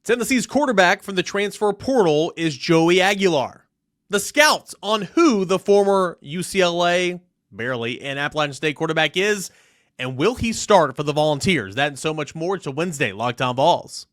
Tennessee's quarterback from the transfer portal is Joey Aguilar. The scouts on who the former UCLA, barely, and Appalachian State quarterback is, and will he start for the Volunteers? That and so much more. It's a Wednesday Locked On Vols.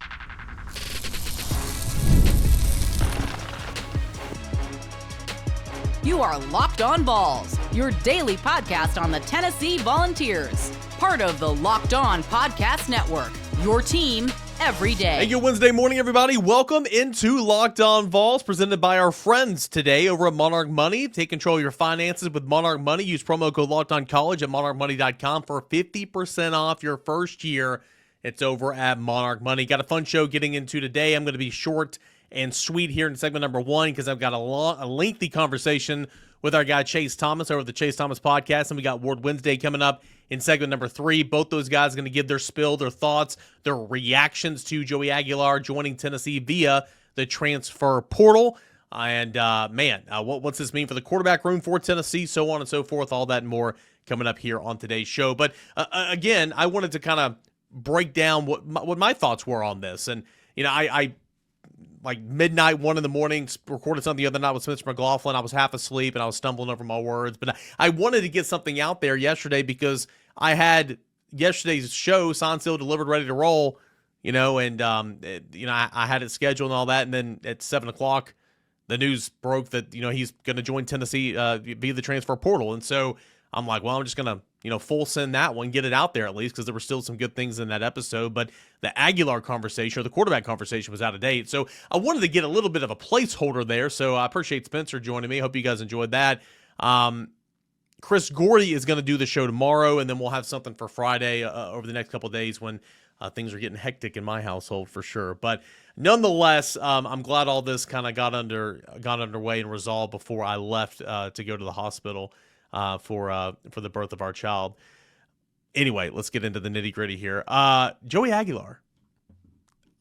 You are Locked On Vols, your daily podcast on the Tennessee Volunteers. Part of the Locked On Podcast Network, your team every day. Hey, good Wednesday morning, everybody. Welcome into Locked On Vols, presented by our friends today over at Monarch Money. Take control of your finances with Monarch Money. Use promo code LOCKEDONCollege at monarchmoney.com for 50% off your first year. It's over at Monarch Money. Got a fun show getting into today. I'm going to be short and sweet here in segment number one because I've got a lengthy conversation with our guy Chase Thomas over the Chase Thomas podcast, and we got Ward Wednesday coming up in segment number three. Both those guys are going to give their spill, their thoughts, their reactions to Joey Aguilar joining Tennessee via the transfer portal. And, what's this mean for the quarterback room for Tennessee, so on and so forth, all that and more coming up here on today's show. But, again, I wanted to kind of break down what my thoughts were on this. And, you know, I like midnight, 1 in the morning, recorded something the other night with Spencer McLaughlin. I was half asleep and I was stumbling over my words, but I wanted to get something out there yesterday because I had yesterday's show signed, sealed, delivered, ready to roll, and I had it scheduled and all that. And then at 7:00, the news broke that, he's going to join Tennessee via the transfer portal. And so I'm like, well, I'm just going to, full send that one, get it out there at least, because there were still some good things in that episode. But the Aguilar conversation, or the quarterback conversation, was out of date. So I wanted to get a little bit of a placeholder there. So I appreciate Spencer joining me. Hope you guys enjoyed that. Chris Gordy is going to do the show tomorrow, and then we'll have something for Friday over the next couple of days when things are getting hectic in my household for sure. But nonetheless, I'm glad all this kind of got underway and resolved before I left to go to the hospital for the birth of our child. Anyway, let's get into the nitty-gritty here. Joey Aguilar.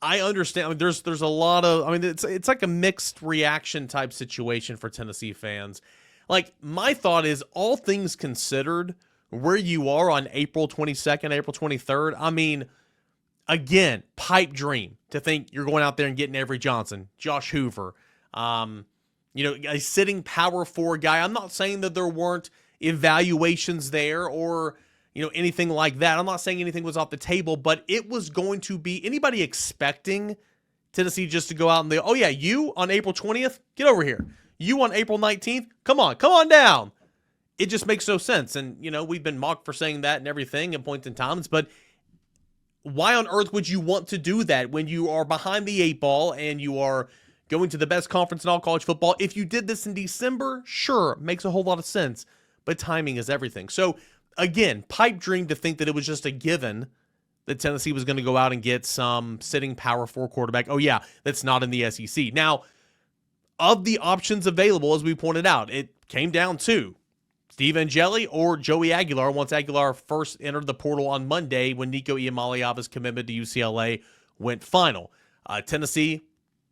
I understand. I mean, there's a lot of. I mean, it's like a mixed reaction type situation for Tennessee fans. Like, my thought is, all things considered, where you are on April 22nd, April 23rd. I mean, again, pipe dream to think you're going out there and getting Avery Johnson, Josh Hoover, a sitting power 4 guy. I'm not saying that there weren't evaluations there or, anything like that. I'm not saying anything was off the table, but it was going to be anybody expecting Tennessee just to go out and they, oh yeah, you on April 20th, get over here. You on April 19th, come on down. It just makes no sense. And, we've been mocked for saying that and everything at points in times, but why on earth would you want to do that when you are behind the 8 ball and you are going to the best conference in all college football? If you did this in December, sure, makes a whole lot of sense, but timing is everything. So, again, pipe dream to think that it was just a given that Tennessee was going to go out and get some sitting power 4 quarterback. Oh, yeah, that's not in the SEC. Now, of the options available, as we pointed out, it came down to Steve Angeli or Joey Aguilar once Aguilar first entered the portal on Monday when Nico Iamaleava's commitment to UCLA went final. Tennessee,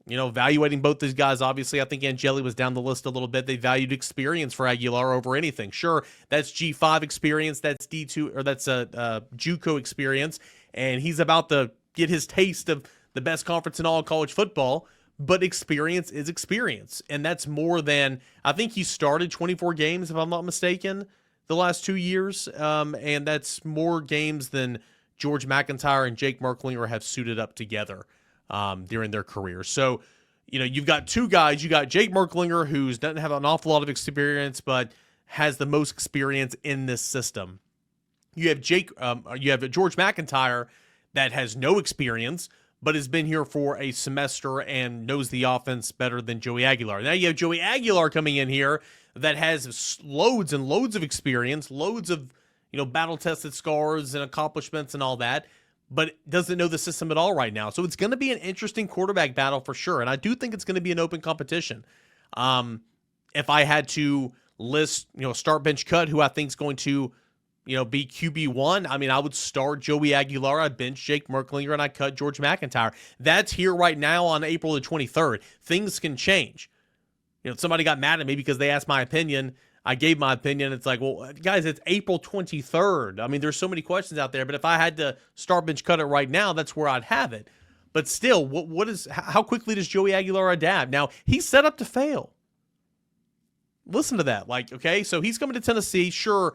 evaluating both these guys, obviously, I think Angeli was down the list a little bit. They valued experience for Aguilar over anything. Sure, that's G5 experience, that's D2, or that's a JUCO experience, and he's about to get his taste of the best conference in all college football. But experience is experience, and that's more than, I think he started 24 games, if I'm not mistaken, the last 2 years, and that's more games than George MacIntyre and Jake Merklinger have suited up together during their careers. So, you've got two guys. You got Jake Merklinger, who doesn't have an awful lot of experience, but has the most experience in this system. You have George MacIntyre that has no experience, but has been here for a semester and knows the offense better than Joey Aguilar. Now you have Joey Aguilar coming in here that has loads and loads of experience, loads of, battle-tested scars and accomplishments and all that, but doesn't know the system at all right now. So it's going to be an interesting quarterback battle for sure, and I do think it's going to be an open competition. If I had to list, start bench cut, who I think is going to be QB1, I mean, I would start Joey Aguilar, I bench Jake Merklinger, and I cut George MacIntyre. That's here right now on April the 23rd. Things can change. Somebody got mad at me because they asked my opinion. I gave my opinion. It's like, well, guys, it's April 23rd. I mean, there's so many questions out there, but if I had to start bench cut it right now, that's where I'd have it. But still, how quickly does Joey Aguilar adapt? Now, he's set up to fail. Listen to that. Okay, so he's coming to Tennessee. Sure,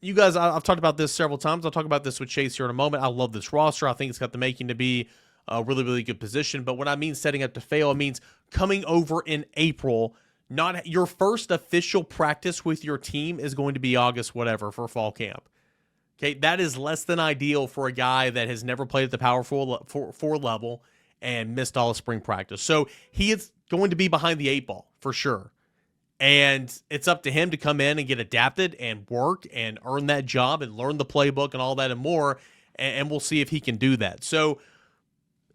you guys, I've talked about this several times. I'll talk about this with Chase here in a moment. I love this roster. I think it's got the making to be a really, really good position. But when I mean setting up to fail, it means coming over in April. Not your first official practice with your team is going to be August, whatever, for fall camp. Okay, that is less than ideal for a guy that has never played at the Power 4 level and missed all of spring practice. So he is going to be behind the 8 ball for sure. And it's up to him to come in and get adapted and work and earn that job and learn the playbook and all that and more. And we'll see if he can do that. So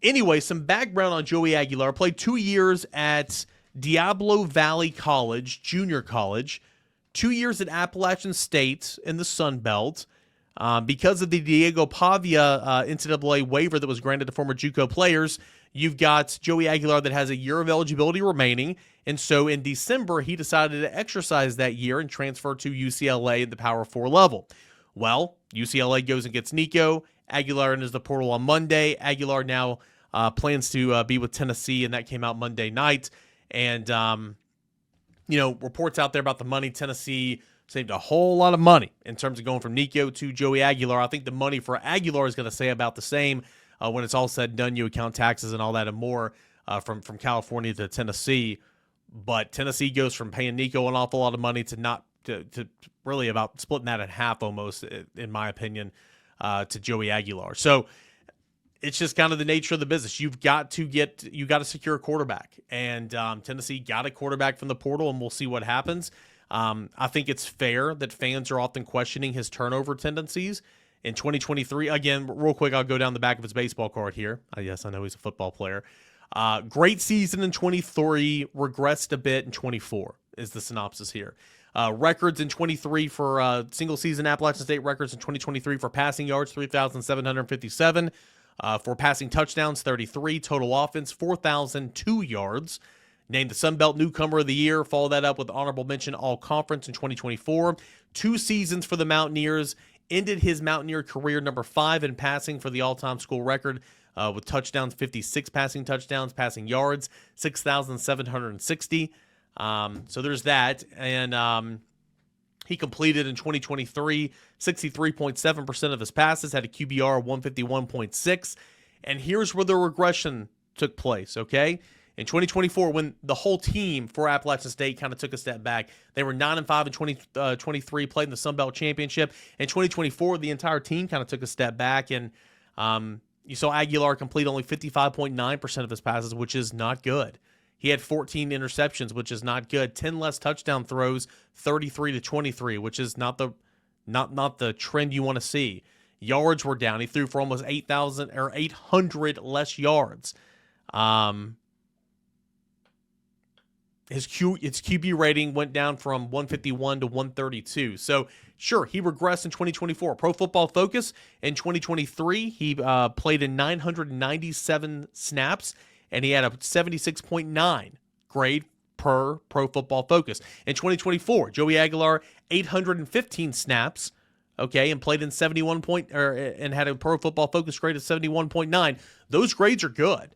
anyway, some background on Joey Aguilar. Played 2 years at Diablo Valley College, junior college, 2 years at Appalachian State in the Sun Belt. Because of the Diego Pavia NCAA waiver that was granted to former JUCO players, you've got Joey Aguilar that has a year of eligibility remaining. And so in December, he decided to exercise that year and transfer to UCLA at the Power 4 level. Well, UCLA goes and gets Nico. Aguilar enters the portal on Monday. Aguilar now plans to be with Tennessee, and that came out Monday night. And, reports out there about the money. Tennessee saved a whole lot of money in terms of going from Nico to Joey Aguilar. I think the money for Aguilar is going to stay about the same when it's all said and done. You account taxes and all that and more from California to Tennessee. But Tennessee goes from paying Nico an awful lot of money to really about splitting that in half almost, in my opinion, to Joey Aguilar. So it's just kind of the nature of the business. You got to secure a quarterback, and Tennessee got a quarterback from the portal, and we'll see what happens. I think it's fair that fans are often questioning his turnover tendencies. In 2023, again, real quick, I'll go down the back of his baseball card here. Yes, I know he's a football player. Great season in 23, regressed a bit in 24 is the synopsis here. Records in 23 for single season Appalachian State records in 2023 for passing yards, 3,757. For passing touchdowns, 33. Total offense, 4,002 yards. Named the Sun Belt Newcomer of the Year. Follow that up with honorable mention All-Conference in 2024. 2 seasons for the Mountaineers. Ended his Mountaineer career number 5 in passing for the all-time school record with touchdowns, 56 passing touchdowns, passing yards, 6,760. So there's that. And he completed in 2023 63.7% of his passes, had a QBR of 151.6. And here's where the regression took place, okay? In 2024, when the whole team for Appalachian State kind of took a step back, they were 9-5 in 2023, played in the Sun Belt Championship. In 2024, the entire team kind of took a step back, and you saw Aguilar complete only 55.9% of his passes, which is not good. He had 14 interceptions, which is not good. 10 less touchdown throws, 33-23, which is not the trend you want to see. Yards were down. He threw for almost 800 less yards. His QB rating went down from 151 to 132. So, sure, he regressed in 2024. Pro Football Focus in 2023, he played in 997 snaps, and he had a 76.9 grade per Pro Football Focus. In 2024, Joey Aguilar, 815 snaps, okay, and played in and had a Pro Football Focus grade of 71.9. Those grades are good.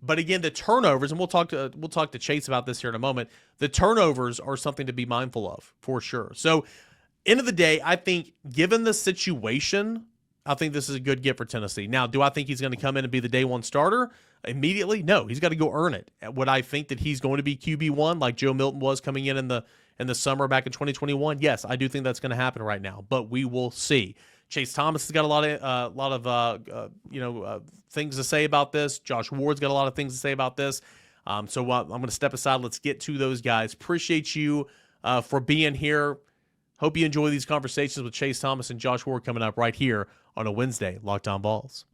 But again, the turnovers, and we'll talk to Chase about this here in a moment. The turnovers are something to be mindful of for sure. So, end of the day, I think given the situation, I think this is a good get for Tennessee. Now, do I think he's going to come in and be the day one starter immediately? No, he's got to go earn it. Would I think that he's going to be QB1 like Joe Milton was coming in the summer back in 2021? Yes, I do think that's going to happen right now, but we will see. Chase Thomas has got a lot of things to say about this. Josh Ward's got a lot of things to say about this. So I'm going to step aside. Let's get to those guys. Appreciate you for being here. Hope you enjoy these conversations with Chase Thomas and Josh Ward coming up right here on a Wednesday, Locked On Vols.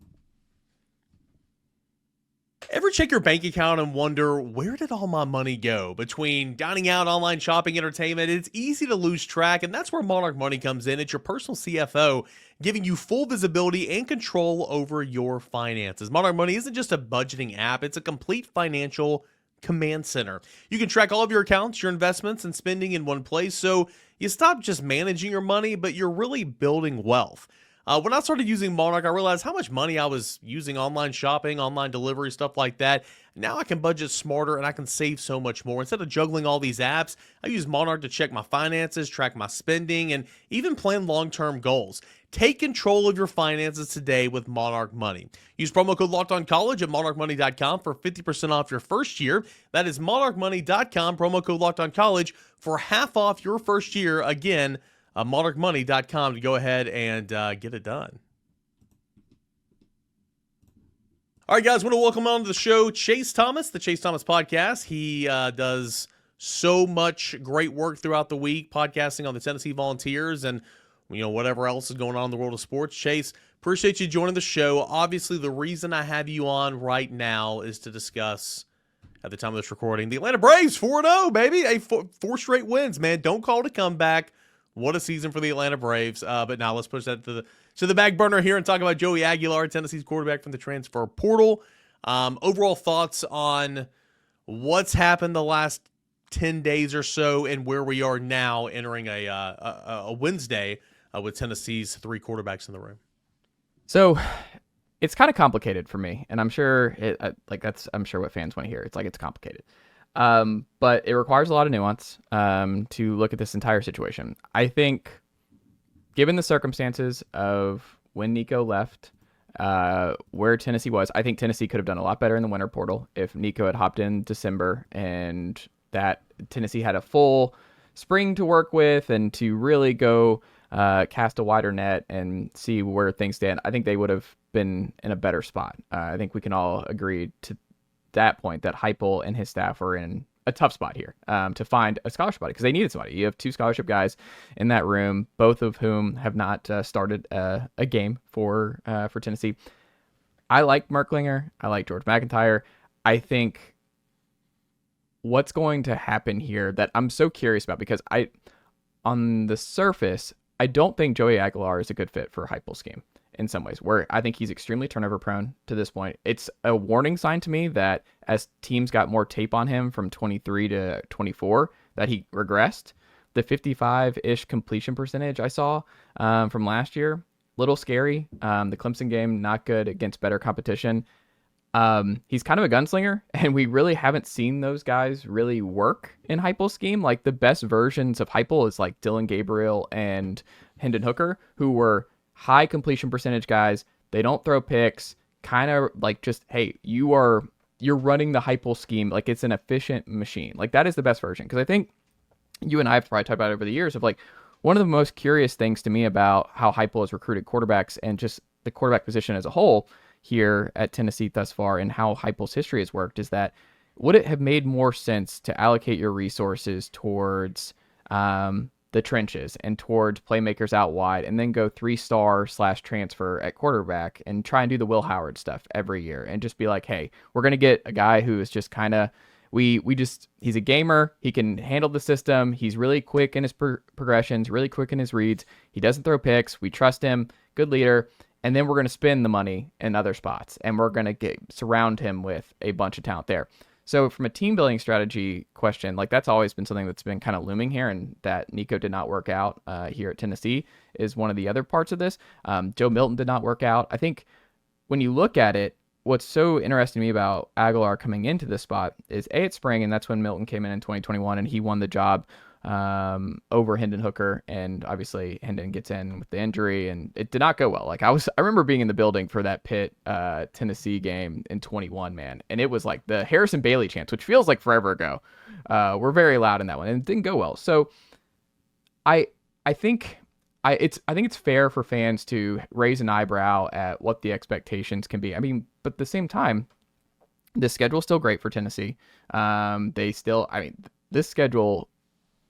Ever check your bank account and wonder, where did all my money go? Between dining out, online shopping, entertainment, it's easy to lose track, and that's where Monarch Money comes in. It's your personal CFO, giving you full visibility and control over your finances. Monarch Money isn't just a budgeting app, it's a complete financial command center. You can track all of your accounts, your investments, and spending in one place, so you stop just managing your money, but you're really building wealth. When I started using Monarch, I realized how much money I was using online shopping, online delivery, stuff like that. Now I can budget smarter and I can save so much more. Instead of juggling all these apps, I use Monarch to check my finances, track my spending, and even plan long-term goals. Take control of your finances today with Monarch Money. Use promo code LockedOnCollege at monarchmoney.com for 50% off your first year. That is monarchmoney.com, promo code LockedOnCollege for half off your first year. Again, monarchmoney.com to go ahead and get it done. All right, guys, I want to welcome on to the show Chase Thomas, the Chase Thomas Podcast. He does so much great work throughout the week, podcasting on the Tennessee Volunteers and whatever else is going on in the world of sports. Chase, appreciate you joining the show. Obviously, the reason I have you on right now is to discuss, at the time of this recording, the Atlanta Braves 4-0, baby. Four straight wins, man. Don't call it a comeback. What a season for the Atlanta Braves. But now let's push that to the back burner here and talk about Joey Aguilar, Tennessee's quarterback from the transfer portal. Overall thoughts on what's happened the last 10 days or so and where we are now entering a Wednesday with Tennessee's three quarterbacks in the room. So it's kind of complicated for me, and I'm sure I'm sure what fans want to hear. It's complicated. But it requires a lot of nuance to look at this entire situation. I think, given the circumstances of when Nico left, where Tennessee was, I think Tennessee could have done a lot better in the winter portal if Nico had hopped in December and that Tennessee had a full spring to work with and to really go cast a wider net and see where things stand. I think they would have been in a better spot. I think we can all agree to that point that Heupel and his staff are in a tough spot here to find a scholarship body because they needed somebody. You have two scholarship guys in that room, both of whom have not started a game for Tennessee. I like Merklinger. I like George MacIntyre. I think what's going to happen here that I'm so curious about, because on the surface, I don't think Joey Aguilar is a good fit for Heupel's scheme in some ways, where I think he's extremely turnover prone to this point. It's a warning sign to me that as teams got more tape on him from 23 to 24, that he regressed. The 55-ish completion percentage I saw from last year, little scary. The Clemson game, not good against better competition. He's kind of a gunslinger, and we really haven't seen those guys really work in Heupel's scheme. Like, the best versions of Heupel is like Dylan Gabriel and Hendon Hooker, who were high completion percentage guys. They don't throw picks, kind of like just, hey, you're running the Heupel scheme like it's an efficient machine. Like, that is the best version. Because I think you and I have probably talked about it over the years of, like, one of the most curious things to me about how Heupel has recruited quarterbacks and just the quarterback position as a whole here at Tennessee thus far, and how Heupel's history has worked, is that would it have made more sense to allocate your resources towards the trenches and towards playmakers out wide, and then go 3-star / transfer at quarterback and try and do the Will Howard stuff every year and just be like, hey, we're going to get a guy who is just kind of, he's a gamer. He can handle the system. He's really quick in his progressions, really quick in his reads. He doesn't throw picks. We trust him. Good leader. And then we're going to spend the money in other spots, and we're going to surround him with a bunch of talent there. So from a team building strategy question, like, that's always been something that's been kind of looming here, and that Nico did not work out here at Tennessee is one of the other parts of this. Joe Milton did not work out. I think when you look at it, what's so interesting to me about Aguilar coming into this spot is it's spring, and that's when Milton came in 2021, and he won the job over Hendon Hooker, and obviously Hendon gets in with the injury, and it did not go well. Like, I remember being in the building for that Pitt Tennessee game in 21, man, and it was like the Harrison Bailey chants, which feels like forever ago. Were very loud in that one, and it didn't go well. So I think it's fair for fans to raise an eyebrow at what the expectations can be. I mean, but at the same time, the schedule's still great for Tennessee. This schedule,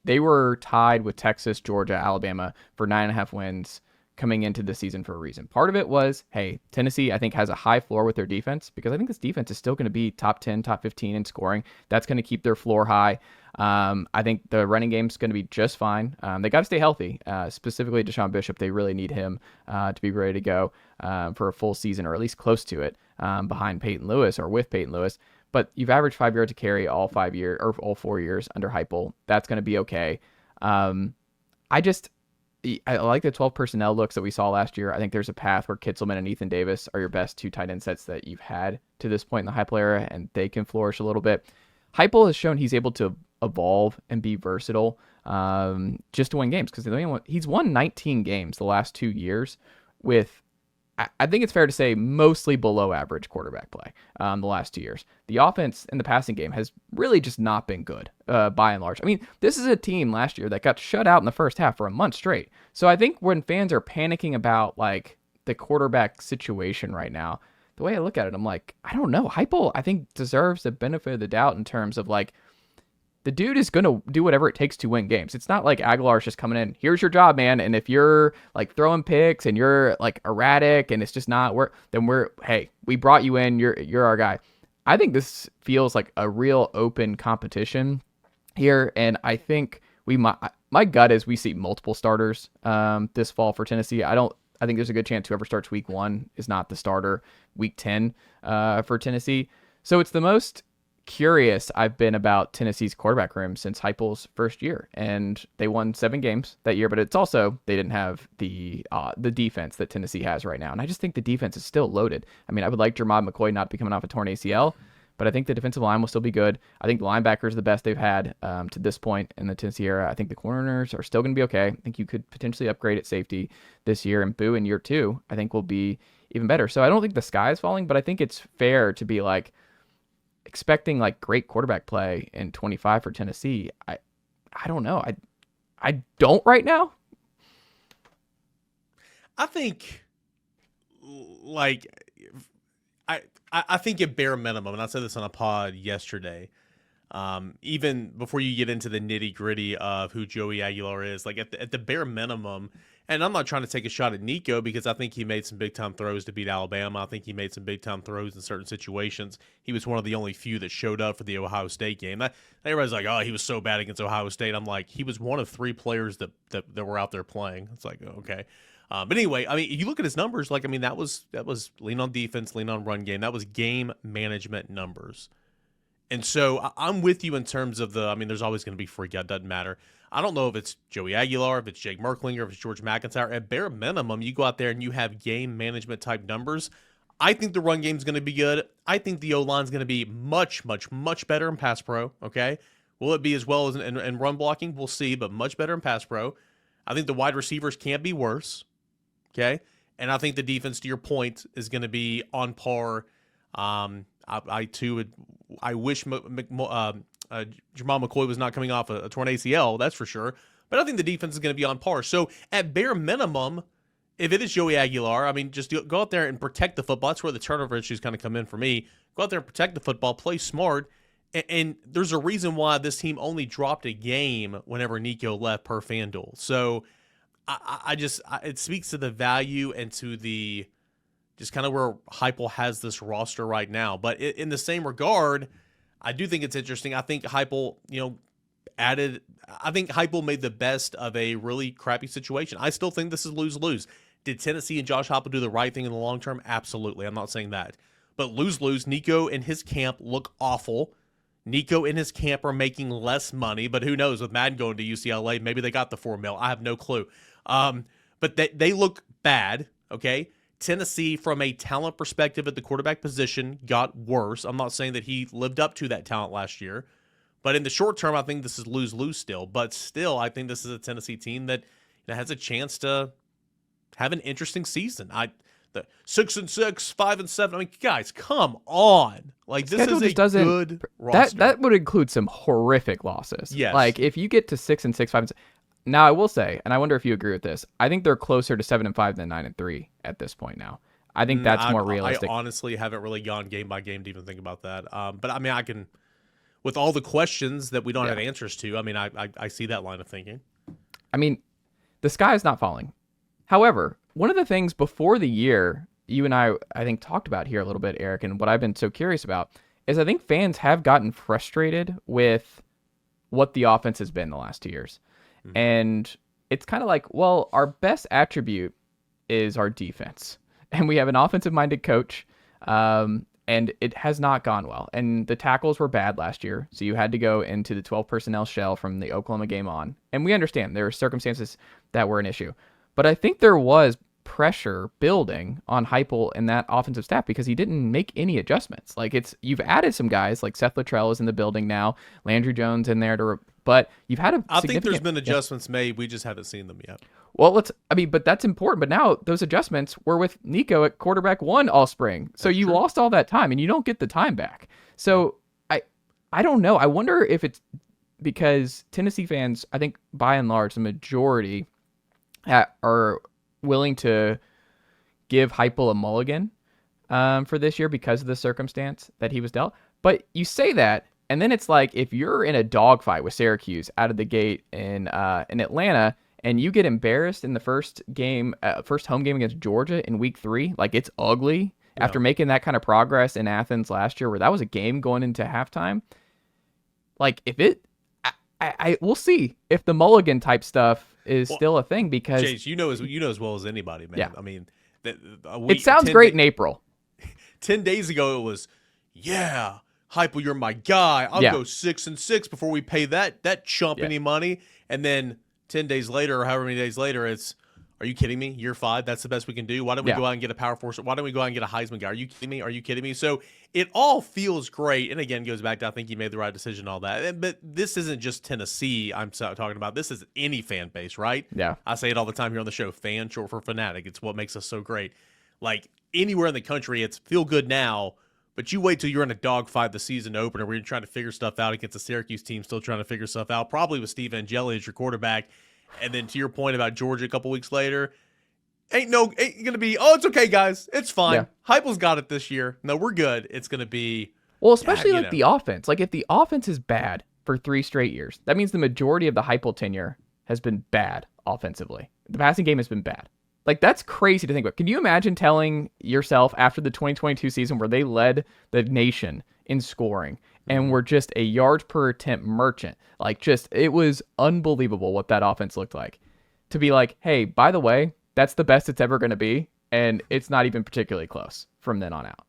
they were tied with Texas, Georgia, Alabama for 9.5 wins coming into the season for a reason. Part of it was, hey, Tennessee, I think, has a high floor with their defense, because I think this defense is still going to be top 10, top 15 in scoring. That's going to keep their floor high. I think the running game's going to be just fine. They got to stay healthy, specifically Deshaun Bishop. They really need him to be ready to go for a full season, or at least close to it, behind Peyton Lewis or with Peyton Lewis. But you've averaged 5 yards to carry all 4 years under Heupel. That's going to be okay. I like the 12 personnel looks that we saw last year. I think there's a path where Kitzelman and Ethan Davis are your best 2 tight end sets that you've had to this point in the Heupel era, and they can flourish a little bit. Heupel has shown he's able to evolve and be versatile just to win games, because he's won 19 games the last 2 years with, I think it's fair to say, mostly below average quarterback play the last 2 years. The offense in the passing game has really just not been good by and large. I mean, this is a team last year that got shut out in the first half for a month straight. So I think when fans are panicking about like the quarterback situation right now, the way I look at it, I'm like, I don't know. Heupel, I think, deserves the benefit of the doubt in terms of like, the dude is going to do whatever it takes to win games. It's not like Aguilar's just coming in, here's your job, man. And if you're like throwing picks and you're like erratic and it's just not work, then hey, we brought you in, you're our guy. I think this feels like a real open competition here. And I think my gut is we see multiple starters this fall for Tennessee. I think there's a good chance whoever starts week 1 is not the starter week 10 for Tennessee. So it's the most curious I've been about Tennessee's quarterback room since Heupel's first year, and they won 7 games that year, but it's also they didn't have the defense that Tennessee has right now, and I just think the defense is still loaded. I mean, I would like Jermod McCoy not to be coming off a torn ACL, but I think the defensive line will still be good. I think the linebackers are the best they've had to this point in the Tennessee era. I think the corners are still going to be okay. I think you could potentially upgrade at safety this year, and Boo in year 2 I think will be even better. So I don't think the sky is falling, but I think it's fair to be like expecting like great quarterback play in 25 for Tennessee. I don't know. I don't right now. I think like I think at bare minimum, and I said this on a pod yesterday, even before you get into the nitty gritty of who Joey Aguilar is, like at the bare minimum, and I'm not trying to take a shot at Nico because I think he made some big time throws to beat Alabama. I think he made some big time throws in certain situations. He was one of the only few that showed up for the Ohio State game. Everybody's like, oh, he was so bad against Ohio State. I'm like, he was one of 3 players that were out there playing. It's like, okay. But anyway, I mean, you look at his numbers, like, I mean, that was lean on defense, lean on run game. That was game management numbers. And so I'm with you in terms of there's always going to be freak out. Doesn't matter. I don't know if it's Joey Aguilar, if it's Jake Merklinger, if it's George MacIntyre. At bare minimum, you go out there and you have game management type numbers. I think the run game is going to be good. I think the O-line is going to be much, much, much better in pass pro, okay? Will it be as well as in run blocking? We'll see, but much better in pass pro. I think the wide receivers can't be worse, okay? And I think the defense, to your point, is going to be on par. I wish Jermod McCoy was not coming off a torn ACL, that's for sure. But I think the defense is going to be on par. So at bare minimum, if it is Joey Aguilar, I mean, just go out there and protect the football. That's where the turnover issues kind of come in for me. Go out there and protect the football, play smart. And there's a reason why this team only dropped a game whenever Nico left per FanDuel. So it speaks to the value and to the just kind of where Heupel has this roster right now. But in the same regard, I do think it's interesting. I think Heupel, Heupel made the best of a really crappy situation. I still think this is lose-lose. Did Tennessee and Josh Heupel do the right thing in the long term? Absolutely. I'm not saying that. But lose-lose, Nico and his camp look awful. Nico and his camp are making less money, but who knows? With Madden going to UCLA, maybe they got the $4 million. I have no clue. But they look bad, okay? Tennessee, from a talent perspective at the quarterback position, got worse. I'm not saying that he lived up to that talent last year. But in the short term, I think this is lose-lose still. But still, I think this is a Tennessee team that has a chance to have an interesting season. The 6-6, 5-7. I mean, guys, come on! Like, this is a good roster. That would include some horrific losses. Yes. Like, if you get to 6-6, 5-7. Now, I will say, and I wonder if you agree with this, I think they're closer to 7-5 than 9-3 at this point now. I think that's more realistic. I honestly haven't really gone game by game to even think about that. But I mean, I can, with all the questions that we don't have answers to. I mean, I see that line of thinking. I mean, the sky is not falling. However, one of the things before the year you and I think talked about here a little bit, Eric, and what I've been so curious about is I think fans have gotten frustrated with what the offense has been the last 2 years. Mm-hmm. And it's kind of like, well, our best attribute is our defense. And we have an offensive-minded coach. And it has not gone well. And the tackles were bad last year, so you had to go into the 12 personnel shell from the Oklahoma game on. And we understand there are circumstances that were an issue. But I think there was pressure building on Heupel and that offensive staff because he didn't make any adjustments. Like you've added some guys like Seth Luttrell is in the building now, Landry Jones in there but you've had I think there's been adjustments made. We just haven't seen them yet. Well, but that's important. But now those adjustments were with Nico at quarterback 1 all spring. So you lost all that time and you don't get the time back. So I don't know. I wonder if it's because Tennessee fans, I think by and large, the majority are willing to give Heupel a mulligan for this year because of the circumstance that he was dealt. But you say that, and then it's like if you're in a dogfight with Syracuse out of the gate in Atlanta, and you get embarrassed in the first home game against Georgia in week 3, like it's ugly after making that kind of progress in Athens last year, where that was a game going into halftime. Like we'll see if the mulligan type stuff is still a thing because Chase, you know as well as anybody, man. Yeah. I mean, it sounds great in April. 10 days ago, it was, Heupel, you're my guy. I'll go 6-6 before we pay that chump any money. And then 10 days later, or however many days later, it's, are you kidding me? Year 5, that's the best we can do. Why don't we go out and get a power force? Why don't we go out and get a Heisman guy? Are you kidding me? Are you kidding me? So it all feels great. And again, goes back to I think you made the right decision and all that. But this isn't just Tennessee I'm talking about. This is any fan base, right? Yeah. I say it all the time here on the show. Fan, short for fanatic. It's what makes us so great. Like anywhere in the country, it's feel good now. But you wait till you're in a dogfight the season opener where you're trying to figure stuff out against a Syracuse team still trying to figure stuff out, probably with Steve Angeli as your quarterback. And then to your point about Georgia a couple weeks later, ain't going to be, it's okay, guys. It's fine. Yeah. Heupel's got it this year. No, we're good. It's going to be. Well, especially the offense. Like if the offense is bad for 3 straight years, that means the majority of the Heupel tenure has been bad offensively. The passing game has been bad. Like that's crazy to think about. Can you imagine telling yourself after the 2022 season where they led the nation in scoring and were just a yards per attempt merchant? Like it was unbelievable what that offense looked like. To be like, hey, by the way, that's the best it's ever going to be, and it's not even particularly close from then on out.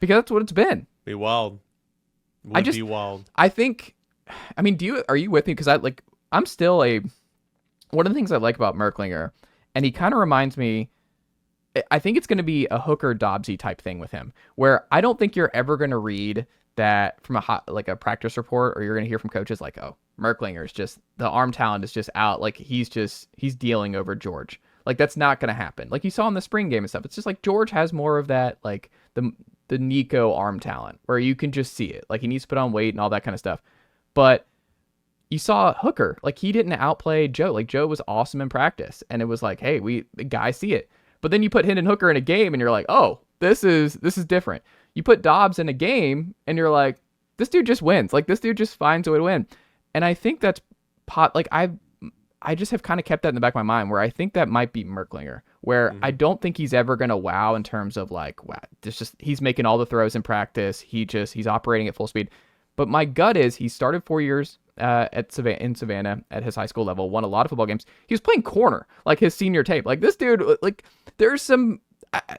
Because that's what it's been. Be wild. Be wild. I think, I mean, are you with me? Because I'm still one of the things I like about Merklinger, and he kind of reminds me, I think it's going to be a Hooker Dobbsy type thing with him, where I don't think you're ever going to read that from a practice report, or you're going to hear from coaches like, oh, Merklinger is just, the arm talent is just out. Like he's dealing over George. Like that's not going to happen. Like you saw in the spring game and stuff. It's just like George has more of that, like the Nico arm talent where you can just see it. Like he needs to put on weight and all that kind of stuff. But you saw Hooker, like he didn't outplay Joe. Like Joe was awesome in practice. And it was like, hey, the guys see it. But then you put Hendon Hooker in a game and you're like, oh, this is different. You put Dobbs in a game and you're like, this dude just wins. Like this dude just finds a way to win. And I think that's I just have kind of kept that in the back of my mind where I think that might be Merklinger, where I don't think he's ever going to wow in terms of like, wow, he's making all the throws in practice. He's operating at full speed. But my gut is he started 4 years in Savannah at his high school level, won a lot of football games. He was playing corner, like his senior tape. Like this dude, like there's some,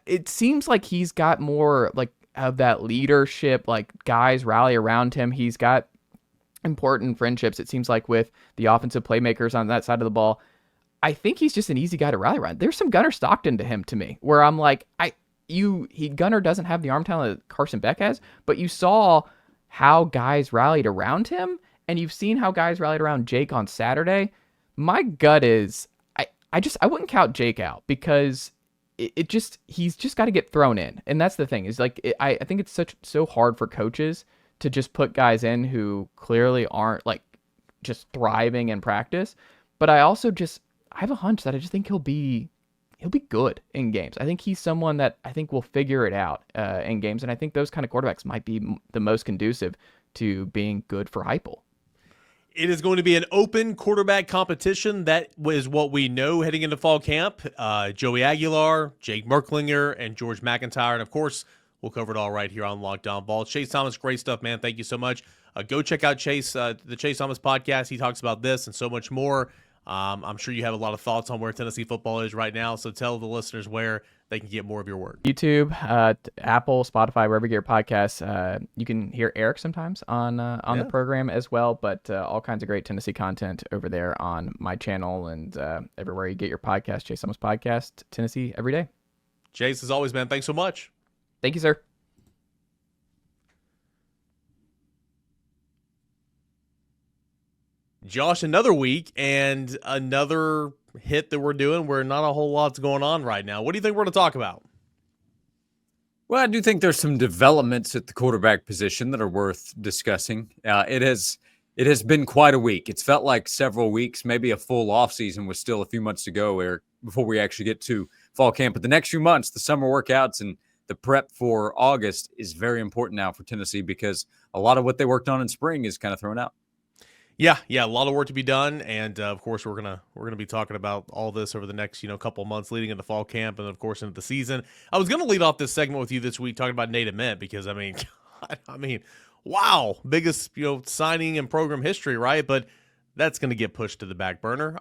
it seems like he's got more like of that leadership, like guys rally around him. He's got important friendships, it seems like, with the offensive playmakers on that side of the ball. I think he's just an easy guy to rally around. There's some Gunnar Stockton to him to me, where I'm like, Gunnar doesn't have the arm talent that Carson Beck has, but you saw how guys rallied around him, and you've seen how guys rallied around Jake on Saturday. My gut is, I wouldn't count Jake out because he's just got to get thrown in, and that's the thing is like I think it's so hard for coaches to just put guys in who clearly aren't like just thriving in practice. But I also I have a hunch that I just think he'll be good in games. I think he's someone that I think will figure it out in games. And I think those kind of quarterbacks might be the most conducive to being good for Heupel. It is going to be an open quarterback competition. That is what we know heading into fall camp. Joey Aguilar, Jake Merklinger, and George MacIntyre. And of course, we'll cover it all right here on Locked On Vols. Chase Thomas, great stuff, man. Thank you so much. Go check out Chase, the Chase Thomas podcast. He talks about this and so much more. I'm sure you have a lot of thoughts on where Tennessee football is right now, so tell the listeners where they can get more of your work. YouTube, Apple, Spotify, wherever you get your podcasts. You can hear Eric sometimes on the program as well, but all kinds of great Tennessee content over there on my channel and everywhere you get your podcast. Chase Thomas Podcast, Tennessee every day. Chase, as always, man, thanks so much. Thank you, sir. Josh, another week and another hit that we're doing where not a whole lot's going on right now. What do you think we're going to talk about? Well, I do think there's some developments at the quarterback position that are worth discussing. It has been quite a week. It's felt like several weeks, maybe a full offseason was still a few months to go, Eric, before we actually get to fall camp. But the next few months, the summer workouts and the prep for August is very important now for Tennessee because a lot of what they worked on in spring is kind of thrown out. Yeah, a lot of work to be done, and of course we're gonna be talking about all this over the next couple of months leading into fall camp, and of course into the season. I was gonna lead off this segment with you this week talking about Nate Ament because I mean, wow, biggest signing in program history, right? But that's gonna get pushed to the back burner.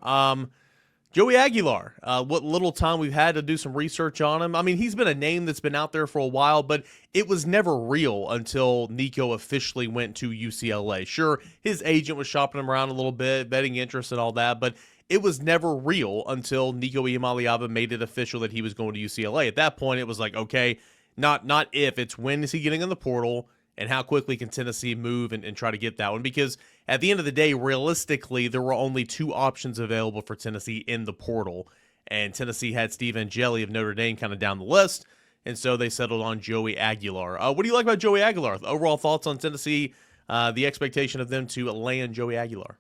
Joey Aguilar, what little time we've had to do some research on him. I mean, he's been a name that's been out there for a while, but it was never real until Nico officially went to UCLA. Sure, his agent was shopping him around a little bit, betting interest and all that, but it was never real until Nico Iamaleava made it official that he was going to UCLA. At that point, it was like, okay, not if, it's when is he getting in the portal, and how quickly can Tennessee move and try to get that one? Because at the end of the day, realistically, there were only two options available for Tennessee in the portal. And Tennessee had Steve Angeli of Notre Dame kind of down the list. And so they settled on Joey Aguilar. What do you like about Joey Aguilar? Overall thoughts on Tennessee, the expectation of them to land Joey Aguilar?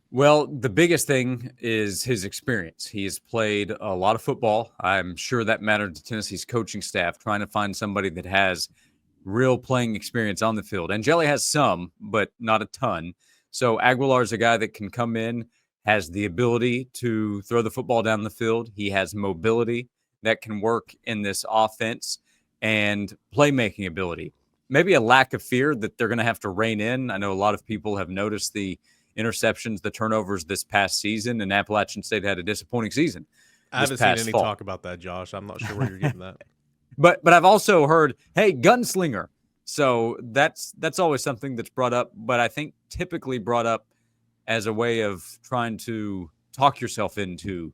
Well, the biggest thing is his experience. He has played a lot of football. I'm sure that mattered to Tennessee's coaching staff, trying to find somebody that has real playing experience on the field. Angeli has some, but not a ton. So Aguilar is a guy that can come in, has the ability to throw the football down the field. He has mobility that can work in this offense and playmaking ability. Maybe a lack of fear that they're going to have to rein in. I know a lot of people have noticed the interceptions, the turnovers this past season, and Appalachian State had a disappointing season. I haven't seen any talk about that, Josh. I'm not sure where you're getting that. But I've also heard, hey, gunslinger. So that's always something that's brought up, but I think typically brought up as a way of trying to talk yourself into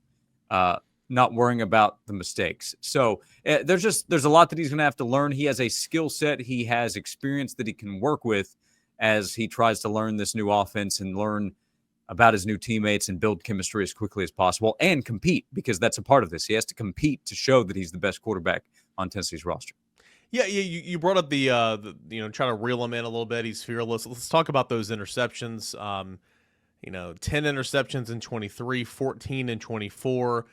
not worrying about the mistakes. So there's a lot that he's going to have to learn. He has a skill set. He has experience that he can work with as he tries to learn this new offense and learn about his new teammates and build chemistry as quickly as possible and compete, because that's a part of this. He has to compete to show that he's the best quarterback on Tennessee's roster. Yeah, you brought up the trying to reel him in a little bit. He's fearless. Let's talk about those interceptions. 10 interceptions in 23, 14 in 24.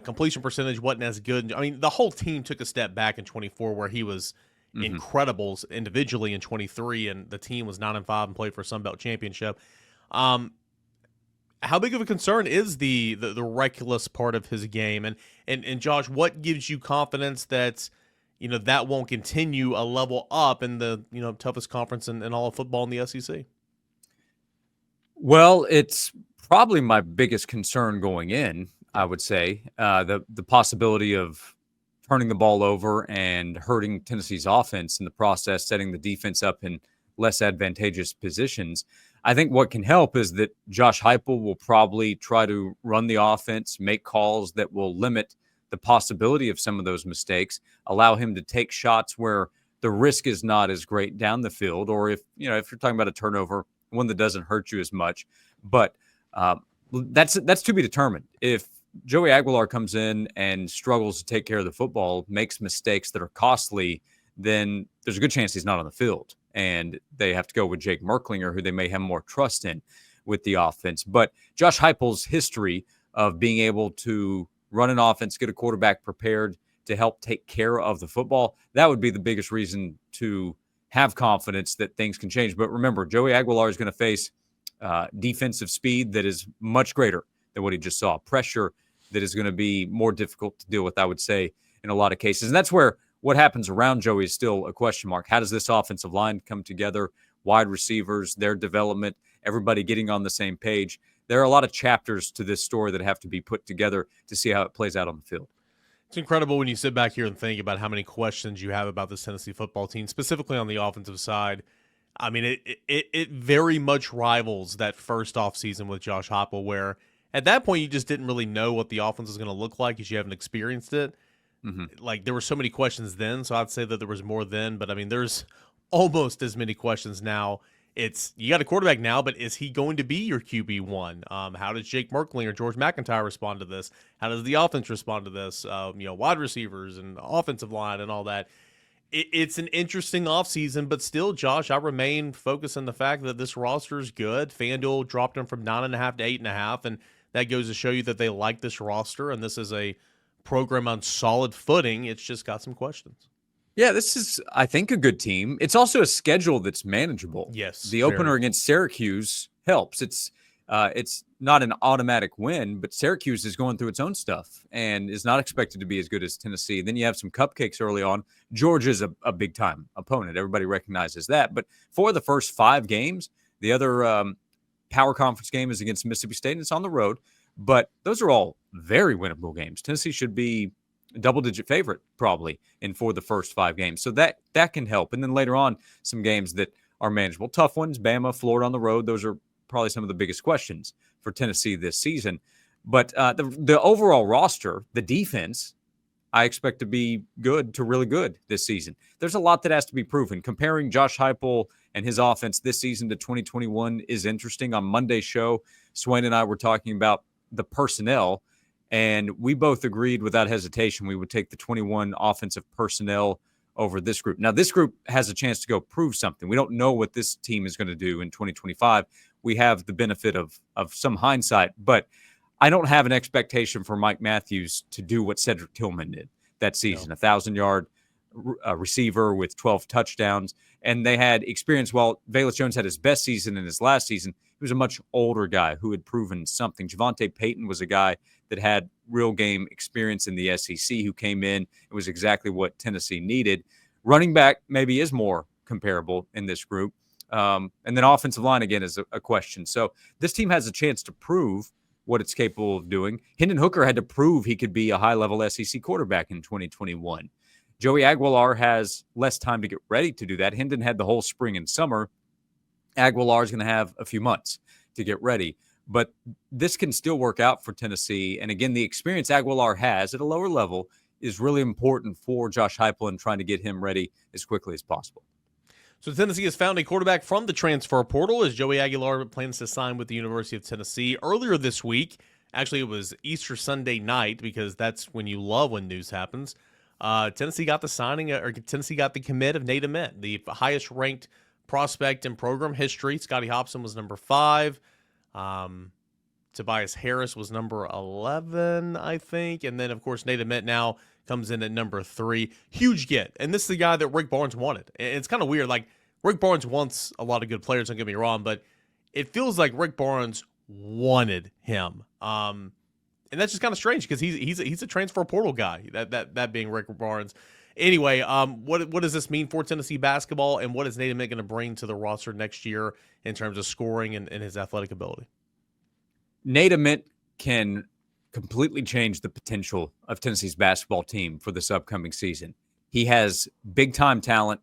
Completion percentage wasn't as good. I mean, the whole team took a step back in 24 where he was incredible individually in 23, and the team was 9-5 and played for a Sun Belt championship. How big of a concern is the reckless part of his game? And Josh, what gives you confidence that that won't continue a level up in the toughest conference in all of football in the SEC? Well, it's probably my biggest concern going in, I would say. The possibility of turning the ball over and hurting Tennessee's offense in the process, setting the defense up in less advantageous positions. I think what can help is that Josh Heupel will probably try to run the offense, make calls that will limit the possibility of some of those mistakes, allow him to take shots where the risk is not as great down the field, or if you're talking about a turnover, one that doesn't hurt you as much. But that's to be determined. If Joey Aguilar comes in and struggles to take care of the football, makes mistakes that are costly, then there's a good chance he's not on the field. And they have to go with Jake Merklinger, who they may have more trust in with the offense. But Josh Heupel's history of being able to run an offense, get a quarterback prepared to help take care of the football, that would be the biggest reason to have confidence that things can change. But remember, Joey Aguilar is going to face defensive speed that is much greater than what he just saw. Pressure that is going to be more difficult to deal with, I would say, in a lot of cases. And that's where what happens around Joey is still a question mark. How does this offensive line come together? Wide receivers, their development, everybody getting on the same page. there are a lot of chapters to this story that have to be put together to see how it plays out on the field. It's incredible when you sit back here and think about how many questions you have about this Tennessee football team, specifically on the offensive side. I mean, it very much rivals that first offseason with Josh Heupel, where at that point you just didn't really know what the offense was going to look like because you haven't experienced it. Mm-hmm. Like, there were so many questions then, so I'd say that there was more then, but I mean, there's almost as many questions now. It's, you got a quarterback now, but is he going to be your QB1? How does Jake Merklinger, George MacIntyre respond to this? How does the offense respond to this? Wide receivers and offensive line and all that. It's an interesting offseason, but still, Josh, I remain focused on the fact that this roster is good. FanDuel dropped him from 9.5 to 8.5, and that goes to show you that they like this roster, and this is a program on solid footing. It's just got some questions. Yeah, this is, I think, a good team. It's also a schedule that's manageable. Yes. The opener against Syracuse helps. It's not an automatic win, but Syracuse is going through its own stuff and is not expected to be as good as Tennessee. Then you have some cupcakes early on. Georgia's a big-time opponent. Everybody recognizes that. But for the first 5 games, the other power conference game is against Mississippi State, and it's on the road. But those are all very winnable games. Tennessee should be a double-digit favorite probably for the first 5 games. So that can help. And then later on, some games that are manageable. Tough ones, Bama, Florida on the road. Those are probably some of the biggest questions for Tennessee this season. But the overall roster, the defense, I expect to be good to really good this season. There's a lot that has to be proven. Comparing Josh Heupel and his offense this season to 2021 is interesting. On Monday's show, Swain and I were talking about the personnel, and we both agreed without hesitation we would take the 21 offensive personnel over this group. Now, this group has a chance to go prove something. We don't know what this team is going to do in 2025. We have the benefit of some hindsight, but I don't have an expectation for Mike Matthews to do what Cedric Tillman did that season, 1,000-yard receiver with 12 touchdowns. And they had experience. While Velus Jones had his best season in his last season, he was a much older guy who had proven something. Javonte Payton was a guy that had real game experience in the SEC who came in. It was exactly what Tennessee needed. Running back maybe is more comparable in this group. And then offensive line, again, is a question. So this team has a chance to prove what it's capable of doing. Hendon Hooker had to prove he could be a high-level SEC quarterback in 2021. Joey Aguilar has less time to get ready to do that. Hendon had the whole spring and summer. Aguilar is going to have a few months to get ready. But this can still work out for Tennessee. And again, the experience Aguilar has at a lower level is really important for Josh Heupel and trying to get him ready as quickly as possible. So Tennessee has found a quarterback from the transfer portal as Joey Aguilar plans to sign with the University of Tennessee. Earlier this week, actually it was Easter Sunday night, because that's when you love when news happens, Tennessee got the commit of Nate Ament, the highest ranked prospect in program history. Scotty Hobson was number 5. Tobias Harris was number 11, I think. And then, of course, Nate Ament now comes in at number 3. Huge get. And this is the guy that Rick Barnes wanted. And it's kind of weird. Like, Rick Barnes wants a lot of good players, don't get me wrong, but it feels like Rick Barnes wanted him. And that's just kind of strange because he's a transfer portal guy, that being Rick Barnes. Anyway, what does this mean for Tennessee basketball, and what is Nate Ament going to bring to the roster next year in terms of scoring and his athletic ability? Nate Ament can completely change the potential of Tennessee's basketball team for this upcoming season. He has big-time talent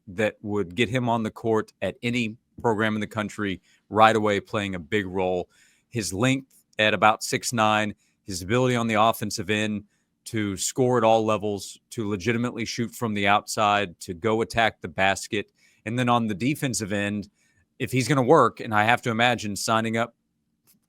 that would get him on the court at any program in the country right away, playing a big role. His length at about 6'9", his ability on the offensive end to score at all levels, to legitimately shoot from the outside, to go attack the basket. And then on the defensive end, if he's going to work, and I have to imagine signing up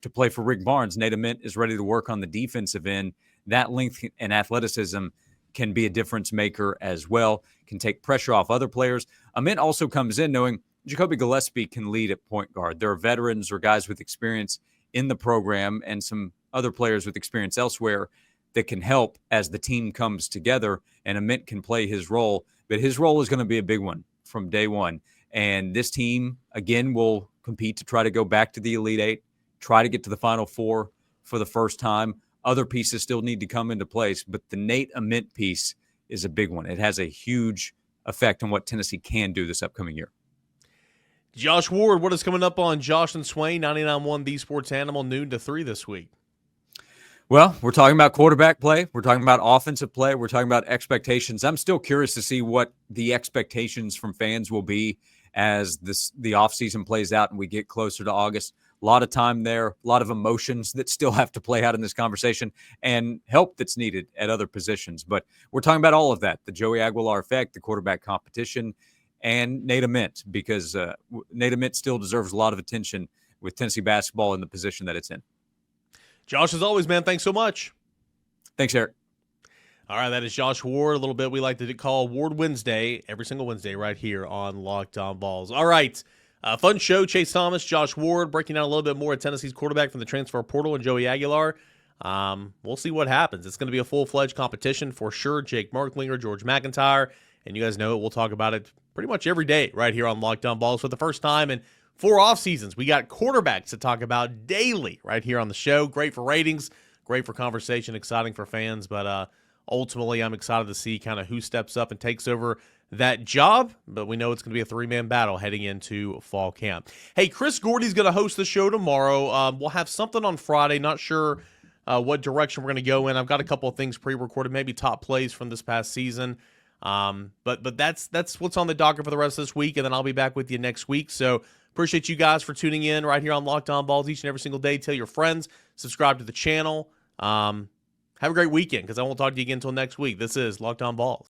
to play for Rick Barnes, Nate Ament is ready to work on the defensive end. That length and athleticism can be a difference maker as well, can take pressure off other players. Ament also comes in knowing Jacoby Gillespie can lead at point guard. There are veterans or guys with experience in the program and some other players with experience elsewhere that can help as the team comes together, and Ament can play his role. But his role is going to be a big one from day one. And this team, again, will compete to try to go back to the Elite Eight, try to get to the Final Four for the first time. Other pieces still need to come into place, but the Nate Ament piece is a big one. It has a huge effect on what Tennessee can do this upcoming year. Josh Ward, what is coming up on Josh and Swain, 99.1 The Sports Animal, noon to 3 this week? Well, we're talking about quarterback play. We're talking about offensive play. We're talking about expectations. I'm still curious to see what the expectations from fans will be as the offseason plays out and we get closer to August. A lot of time there, a lot of emotions that still have to play out in this conversation and help that's needed at other positions. But we're talking about all of that, the Joey Aguilar effect, the quarterback competition, and Nate Ament, because Nate Ament still deserves a lot of attention with Tennessee basketball in the position that it's in. Josh, as always, man, thanks so much. Thanks, Eric. All right, that is Josh Ward, a little bit we like to call Ward Wednesday, every single Wednesday right here on Locked On Vols. All right, fun show. Chase Thomas, Josh Ward, breaking down a little bit more at Tennessee's quarterback from the transfer portal, and Joey Aguilar. We'll see what happens. It's going to be a full-fledged competition for sure. Jake Merklinger, George MacIntyre, and you guys know it. We'll talk about it pretty much every day right here on Locked On Vols for the first time in 4 off seasons. We got quarterbacks to talk about daily right here on the show. Great for ratings, great for conversation, exciting for fans, but ultimately I'm excited to see kind of who steps up and takes over that job, but we know it's going to be a 3-man battle heading into fall camp. Hey, Chris Gordy's going to host the show tomorrow. We'll have something on Friday, not sure what direction we're going to go in. I've got a couple of things pre-recorded, maybe top plays from this past season. But that's what's on the docket for the rest of this week, and then I'll be back with you next week. So appreciate you guys for tuning in right here on Locked On Vols each and every single day. Tell your friends, subscribe to the channel. Have a great weekend, because I won't talk to you again until next week. This is Locked On Vols.